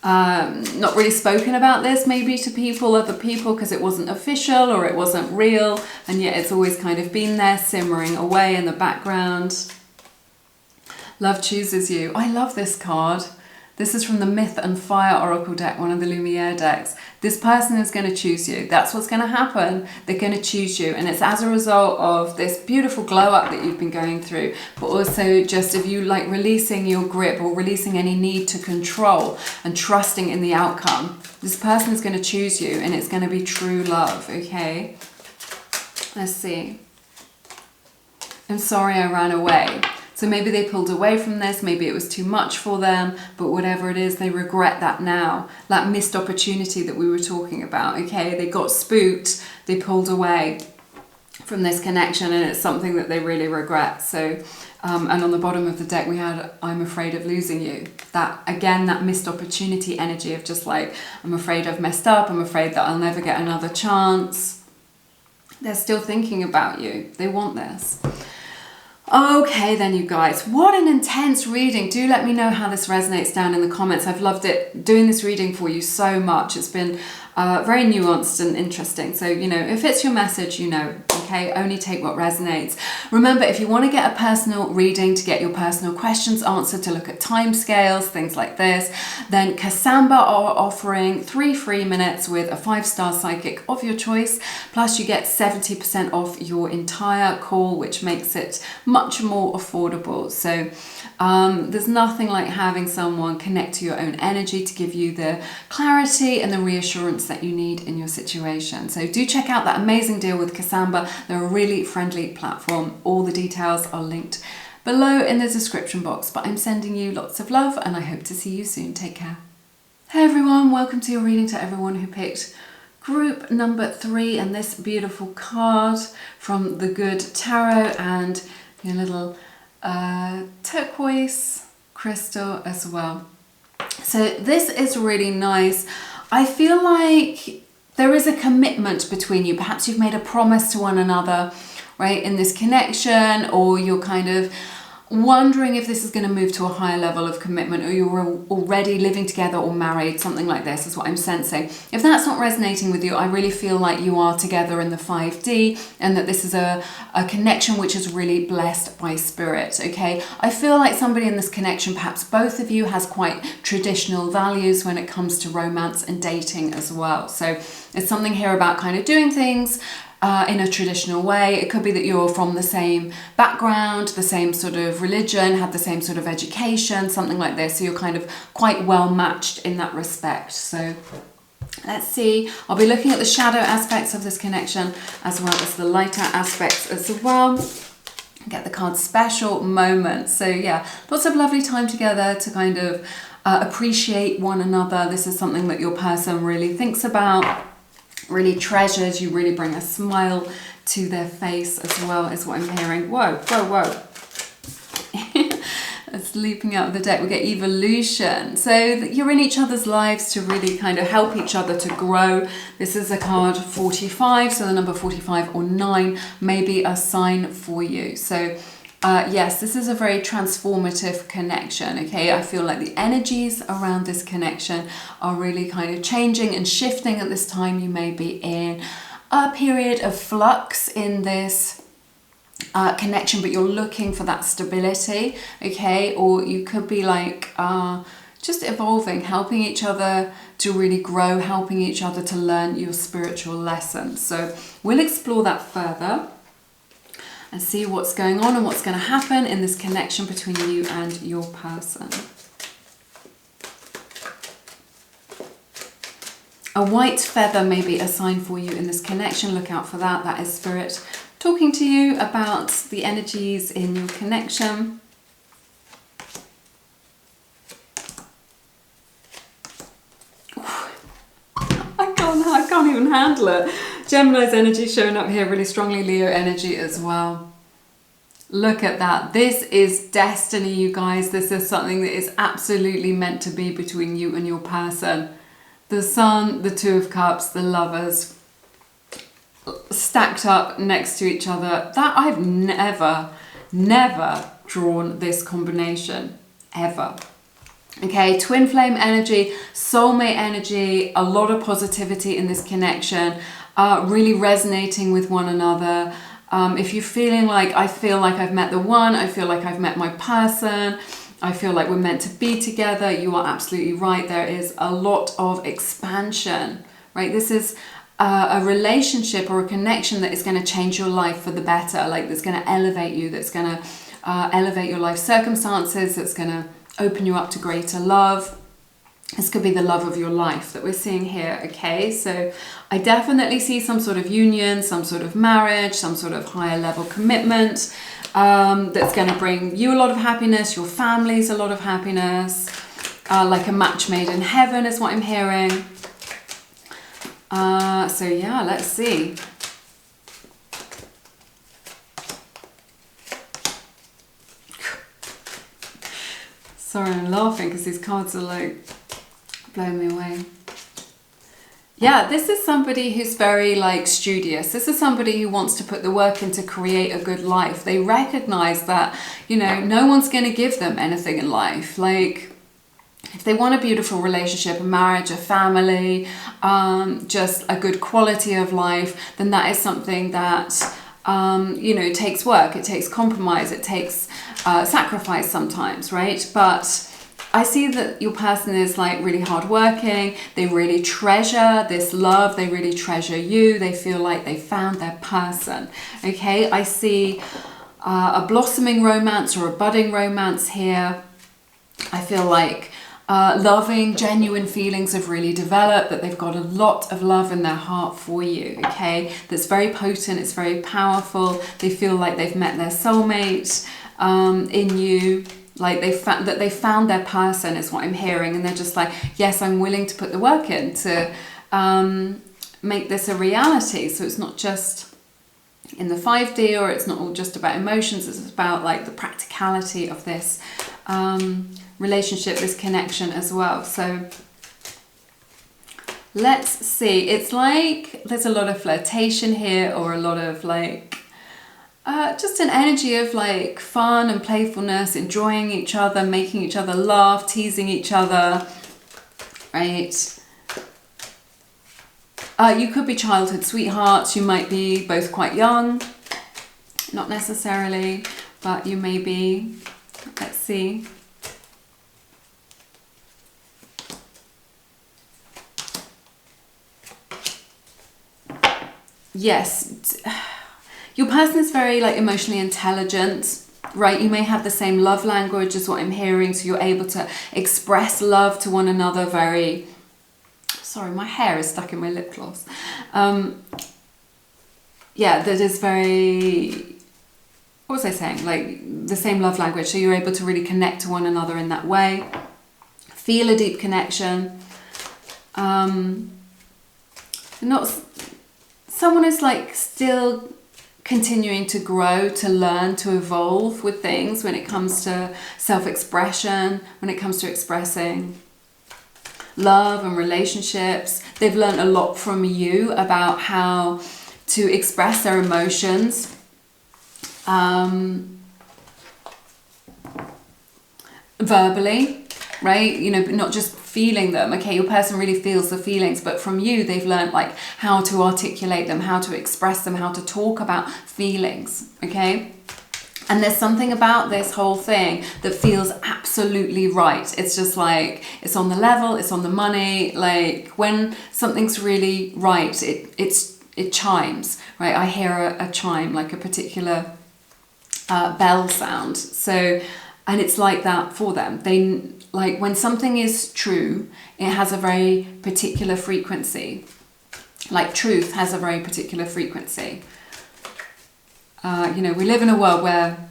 not really spoken about this maybe to other people, because it wasn't official or it wasn't real, and yet it's always kind of been there simmering away in the background. Love chooses you. I love this card. This is from the Myth and Fire Oracle deck, one of the Lumiere decks. This person is going to choose you. That's what's going to happen. They're going to choose you. And it's as a result of this beautiful glow up that you've been going through, but also just of you like releasing your grip, or releasing any need to control, and trusting in the outcome. This person is going to choose you, and it's going to be true love, okay? Let's see. I'm sorry I ran away. So maybe they pulled away from this, maybe it was too much for them, but whatever it is, they regret that now. That missed opportunity that we were talking about, okay? They got spooked, they pulled away from this connection, and it's something that they really regret. So, and on the bottom of the deck we had, I'm afraid of losing you. That, again, that missed opportunity energy of just like, I'm afraid I've messed up, I'm afraid that I'll never get another chance. They're still thinking about you. They want this. Okay then, you guys, what an intense reading. Do let me know how this resonates down in the comments. I've loved it, doing this reading for you so much. It's been very nuanced and interesting. So, you know, if it's your message, you know, okay, only take what resonates. Remember, if you want to get a personal reading, to get your personal questions answered, to look at timescales, things like this, then KASAMBA are offering 3 free minutes with a 5-star psychic of your choice. Plus you get 70% off your entire call, which makes it much more affordable. So there's nothing like having someone connect to your own energy to give you the clarity and the reassurance that you need in your situation. So do check out that amazing deal with KASAMBA. They're a really friendly platform. All the details are linked below in the description box. But I'm sending you lots of love and I hope to see you soon. Take care. Hey everyone, welcome to your reading, to everyone who picked group number 3 and this beautiful card from the Good Tarot, and your little turquoise crystal as well. So this is really nice. I feel like there is a commitment between you. Perhaps you've made a promise to one another, right, in this connection, or you're kind of wondering if this is going to move to a higher level of commitment, or you're already living together or married, something like this is what I'm sensing. If that's not resonating with you, I really feel like you are together in the 5D, and that this is a connection which is really blessed by spirit, okay? I feel like somebody in this connection, perhaps both of you, has quite traditional values when it comes to romance and dating as well. So it's something here about kind of doing things in a traditional way. It could be that you're from the same background, the same sort of religion, have the same sort of education, something like this. So you're kind of quite well matched in that respect. So let's see. I'll be looking at the shadow aspects of this connection as well as the lighter aspects as well. Get the card special moments. So yeah, lots of lovely time together to kind of appreciate one another. This is something that your person really thinks about, really treasures. You really bring a smile to their face as well, is what I'm hearing. Whoa, whoa, whoa. It's leaping out of the deck. We get evolution. So you're in each other's lives to really kind of help each other to grow. This is a card 45, so the number 45 or 9 may be a sign for you. So yes, this is a very transformative connection, okay? I feel like the energies around this connection are really kind of changing and shifting at this time. You may be in a period of flux in this connection, but you're looking for that stability, okay? Or you could be like just evolving, helping each other to really grow, helping each other to learn your spiritual lessons. So we'll explore that further and see what's going on and what's going to happen in this connection between you and your person. A white feather may be a sign for you in this connection. Look out for that. That is spirit talking to you about the energies in your connection. I can't even handle it. Gemini's energy showing up here really strongly. Leo energy as well. Look at that. This is destiny, you guys. This is something that is absolutely meant to be between you and your person. The Sun, the Two of Cups, the Lovers stacked up next to each other. That I've never drawn this combination, ever. Okay, twin flame energy, soulmate energy, a lot of positivity in this connection, really resonating with one another. If you're feeling like, I feel like I've met the one, I feel like I've met my person, I feel like we're meant to be together, you are absolutely right. There is a lot of expansion, right? This is a relationship or a connection that is going to change your life for the better, like that's going to elevate you, that's going to elevate your life circumstances, that's going to open you up to greater love. This could be the love of your life that we're seeing here, okay? So I definitely see some sort of union, some sort of marriage, some sort of higher level commitment that's going to bring you a lot of happiness, your family's a lot of happiness, like a match made in heaven is what I'm hearing. So yeah, let's see. Sorry, I'm laughing because these cards are like blowing me away. Yeah, this is somebody who's very like studious. This is somebody who wants to put the work in to create a good life. They recognize that, you know, no one's going to give them anything in life. Like, if they want a beautiful relationship, a marriage, a family, just a good quality of life, then that is something that, you know, takes work, it takes compromise, it takes sacrifice sometimes, right? But I see that your person is like really hardworking. They really treasure this love. They really treasure you. They feel like they found their person. Okay, I see a blossoming romance or a budding romance here. I feel like loving, genuine feelings have really developed, that they've got a lot of love in their heart for you, okay? That's very potent, it's very powerful. They feel like they've met their soulmate in you, like they found their person is what I'm hearing, and they're just like, yes, I'm willing to put the work in to make this a reality. So it's not just in the 5D, or it's not all just about emotions, it's about like the practicality of this relationship, this connection as well. So let's see, it's like there's a lot of flirtation here, or a lot of like just an energy of like fun and playfulness, enjoying each other, making each other laugh, teasing each other, right? You could be childhood sweethearts, you might be both quite young, not necessarily, but you may be, let's see. Yes, your person is very like emotionally intelligent, right? You may have the same love language as what I'm hearing, so you're able to express love to one another very... Sorry, my hair is stuck in my lip gloss. Yeah, that is very... What was I saying? Like the same love language, so you're able to really connect to one another in that way. Feel a deep connection. Someone is like still continuing to grow, to learn, to evolve with things when it comes to self-expression, when it comes to expressing love and relationships. They've learned a lot from you about how to express their emotions. Verbally, right? You know, but not just feeling them. Okay, your person really feels the feelings, but from you, they've learned like how to articulate them, how to express them, how to talk about feelings, okay? And there's something about this whole thing that feels absolutely right. It's just like, it's on the level, it's on the money. Like when something's really right, it chimes, right? I hear a chime, like a particular bell sound. So, and it's like that for them. They, like when something is true, it has a very particular frequency. Like truth has a very particular frequency. You know, we live in a world where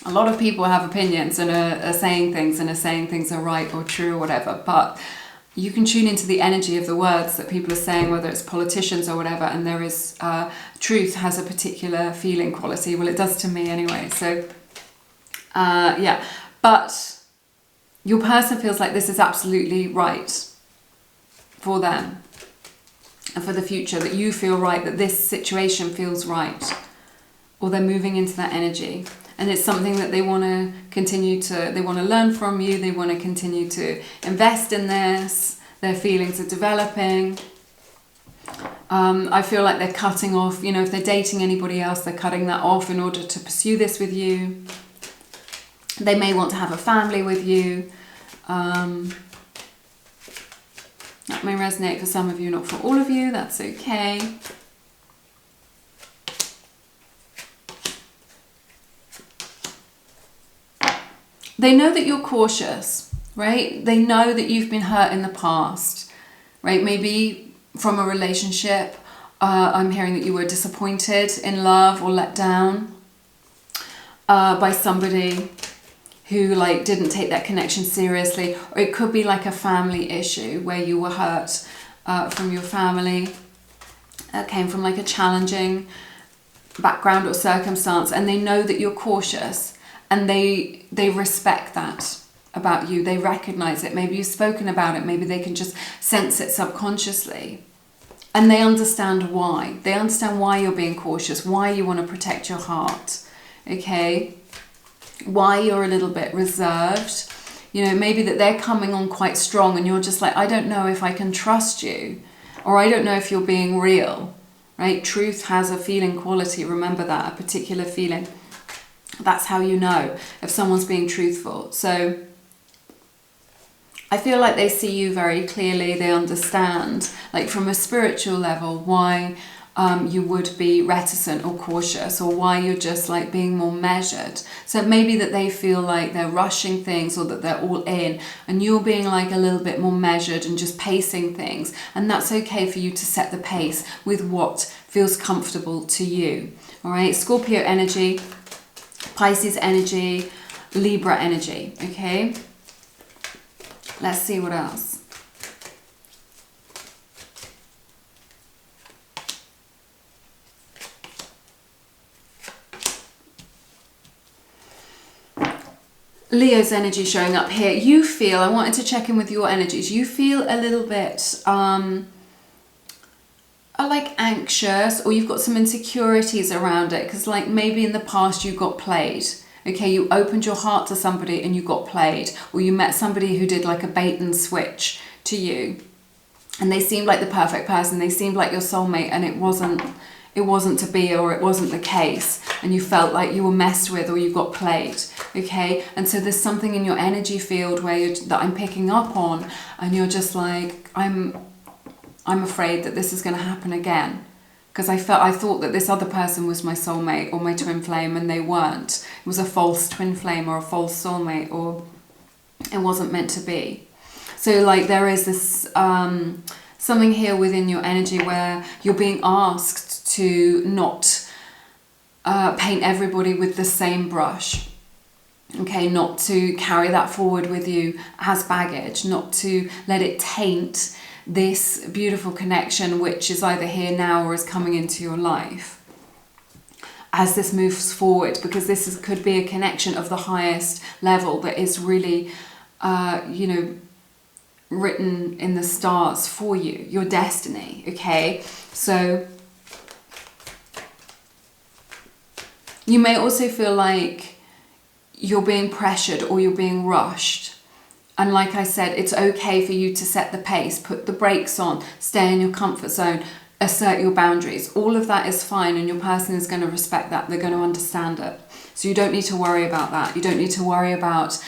a lot of people have opinions and are saying things are right or true or whatever, but you can tune into the energy of the words that people are saying, whether it's politicians or whatever, and there is truth has a particular feeling quality. Well, it does to me anyway. So yeah, but your person feels like this is absolutely right for them and for the future, that you feel right, that this situation feels right, or they're moving into that energy. And it's something that they want to continue to, they want to learn from you, they want to continue to invest in this, their feelings are developing. I feel like they're cutting off, you know, if they're dating anybody else, they're cutting that off in order to pursue this with you. They may want to have a family with you. That may resonate for some of you, not for all of you, that's okay. They know that you're cautious, right? They know that you've been hurt in the past, right? Maybe from a relationship, I'm hearing that you were disappointed in love or let down by somebody who like didn't take that connection seriously, or it could be like a family issue where you were hurt from your family, came from like a challenging background or circumstance, and they know that you're cautious. And they respect that about you. They recognize it. Maybe you've spoken about it. Maybe they can just sense it subconsciously. And they understand why. They understand why you're being cautious, why you want to protect your heart, okay? Why you're a little bit reserved. You know, maybe that they're coming on quite strong and you're just like, I don't know if I can trust you, or I don't know if you're being real, right? Truth has a feeling quality. Remember that, a particular feeling. That's how you know if someone's being truthful. So I feel like they see you very clearly. They understand, like from a spiritual level, why you would be reticent or cautious, or why you're just like being more measured. So maybe that they feel like they're rushing things, or that they're all in, and you're being like a little bit more measured and just pacing things. And that's okay for you to set the pace with what feels comfortable to you. All right, Scorpio energy, Pisces energy, Libra energy, okay? Let's see what else. Leo's energy showing up here. You feel, I wanted to check in with your energies, you feel a little bit like anxious, or you've got some insecurities around it, because like maybe in the past you got played. Okay, you opened your heart to somebody and you got played, or you met somebody who did like a bait and switch to you, and they seemed like the perfect person, they seemed like your soulmate, and it wasn't to be, or it wasn't the case, and you felt like you were messed with, or you got played. Okay, and so there's something in your energy field where that I'm picking up on, and you're just like, I'm afraid that this is going to happen again, because I thought that this other person was my soulmate or my twin flame, and they weren't. It was a false twin flame or a false soulmate, or it wasn't meant to be. So like there is this something here within your energy where you're being asked to not paint everybody with the same brush. Okay, not to carry that forward with you as baggage, not to let it taint this beautiful connection, which is either here now or is coming into your life as this moves forward, because this could be a connection of the highest level that is really, you know, written in the stars for you, your destiny, okay? So you may also feel like you're being pressured or you're being rushed. And like I said, it's okay for you to set the pace, put the brakes on, stay in your comfort zone, assert your boundaries. All of that is fine, and your person is going to respect that. They're going to understand it. So you don't need to worry about that. You don't need to worry about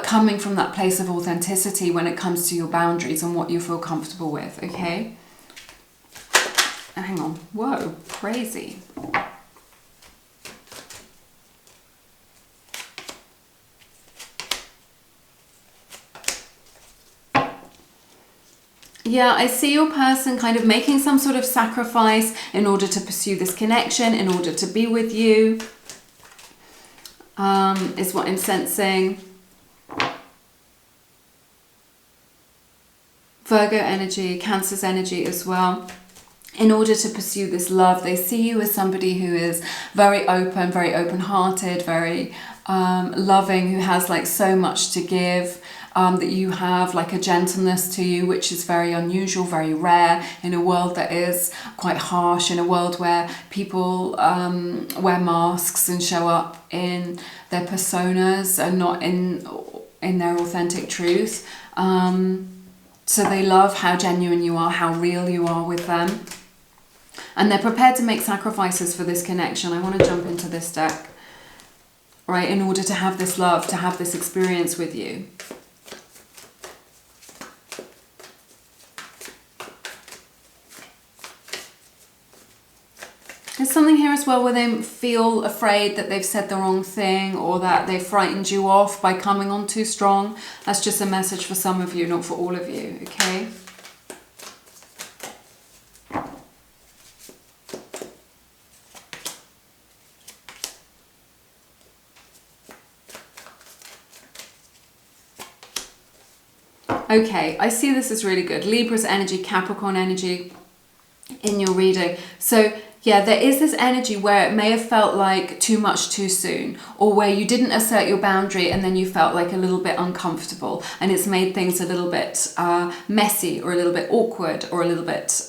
coming from that place of authenticity when it comes to your boundaries and what you feel comfortable with, okay? Hang on. Whoa, crazy. Yeah, I see your person kind of making some sort of sacrifice in order to pursue this connection, in order to be with you, is what I'm sensing. Virgo energy, Cancer's energy as well. In order to pursue this love, they see you as somebody who is very open-hearted, very loving, who has like so much to give. That you have like a gentleness to you, which is very unusual, very rare in a world that is quite harsh, in a world where people wear masks and show up in their personas and not in their authentic truth. So they love how genuine you are, how real you are with them. And they're prepared to make sacrifices for this connection. I want to jump into this deck, right, in order to have this love, to have this experience with you. There's something here as well where they feel afraid that they've said the wrong thing, or that they've frightened you off by coming on too strong. That's just a message for some of you, not for all of you, okay? Okay, I see this as really good. Libra's energy, Capricorn energy in your reading. So yeah, there is this energy where it may have felt like too much too soon, or where you didn't assert your boundary and then you felt like a little bit uncomfortable, and it's made things a little bit messy, or a little bit awkward, or a little bit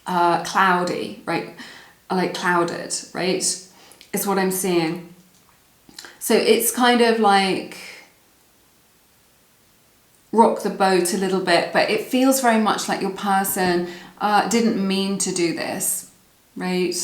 cloudy, right? Like clouded, right? Is what I'm seeing. So it's kind of like rock the boat a little bit, but it feels very much like your person didn't mean to do this, right?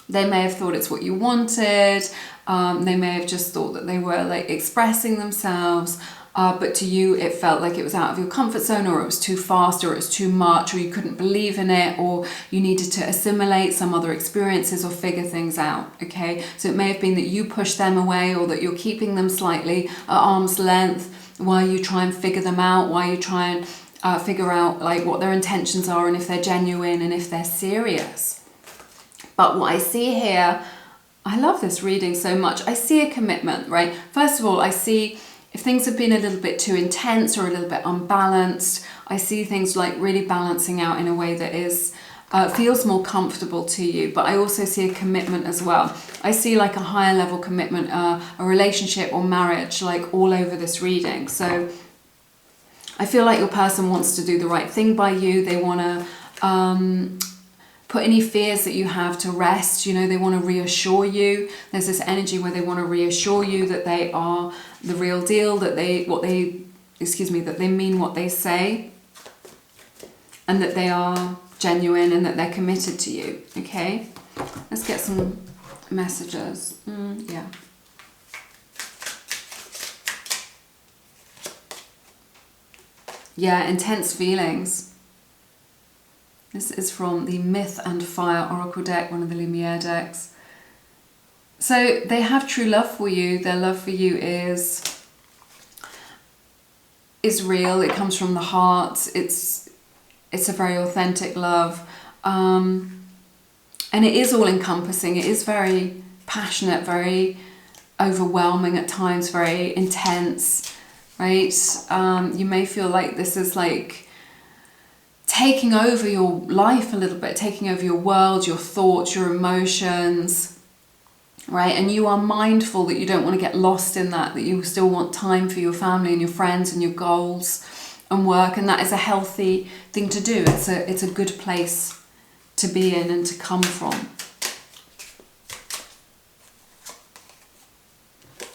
They may have thought it's what you wanted. They may have just thought that they were like expressing themselves, but to you it felt like it was out of your comfort zone, or it was too fast, or it was too much, or you couldn't believe in it, or you needed to assimilate some other experiences or figure things out, okay? So it may have been that you pushed them away, or that you're keeping them slightly at arm's length while you try and figure them out, while you try and figure out like what their intentions are, and if they're genuine and if they're serious. But what I see here, I love this reading so much. I see a commitment, right? First of all, I see if things have been a little bit too intense or a little bit unbalanced, I see things like really balancing out in a way that is feels more comfortable to you. But I also see a commitment as well. I see like a higher level commitment, a relationship or marriage, like all over this reading. So I feel like your person wants to do the right thing by you. They want to put any fears that you have to rest. You know, they want to reassure you. There's this energy where they want to reassure you that they are the real deal, that they mean what they say, and that they are genuine, and that they're committed to you. Okay, let's get some messages. Yeah. Yeah, intense feelings. This is from the Myth and Fire Oracle deck, one of the Lumiere decks. So they have true love for you. Their love for you is real. It comes from the heart. It's a very authentic love. And it is all encompassing. It is very passionate, very overwhelming at times, very intense, right? You may feel like this is like taking over your life a little bit, taking over your world, your thoughts, your emotions, right? And you are mindful that you don't want to get lost in that you still want time for your family and your friends and your goals and work, and that is a healthy thing to do. It's a good place to be in and to come from.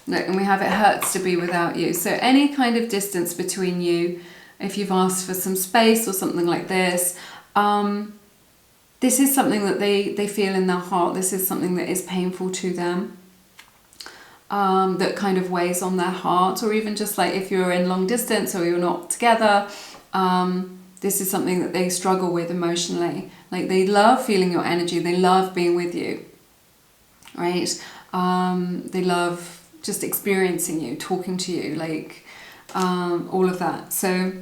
Look, and we have it hurts to be without you. So any kind of distance between you, if you've asked for some space or something like this, this is something that they feel in their heart. This is something that is painful to them, that kind of weighs on their heart. Or even just like if you're in long distance or you're not together, this is something that they struggle with emotionally. Like they love feeling your energy. They love being with you, right? They love just experiencing you, talking to you, like all of that. So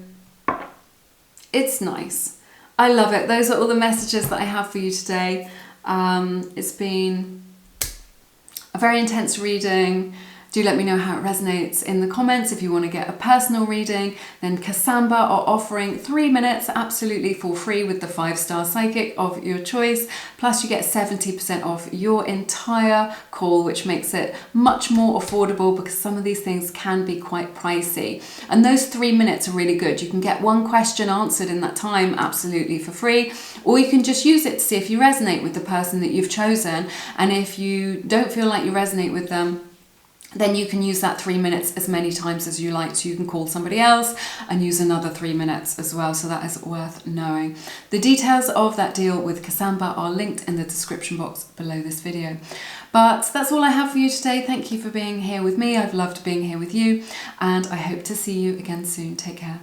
it's nice. I love it. Those are all the messages that I have for you today. It's been a very intense reading. Do let me know how it resonates in the comments. If you want to get a personal reading, then KASAMBA are offering 3 minutes absolutely for free with the 5-star psychic of your choice. Plus you get 70% off your entire call, which makes it much more affordable because some of these things can be quite pricey. And those 3 minutes are really good. You can get one question answered in that time absolutely for free, or you can just use it to see if you resonate with the person that you've chosen. And if you don't feel like you resonate with them, then you can use that 3 minutes as many times as you like. So you can call somebody else and use another 3 minutes as well. So that is worth knowing. The details of that deal with KASAMBA are linked in the description box below this video. But that's all I have for you today. Thank you for being here with me. I've loved being here with you, and I hope to see you again soon. Take care.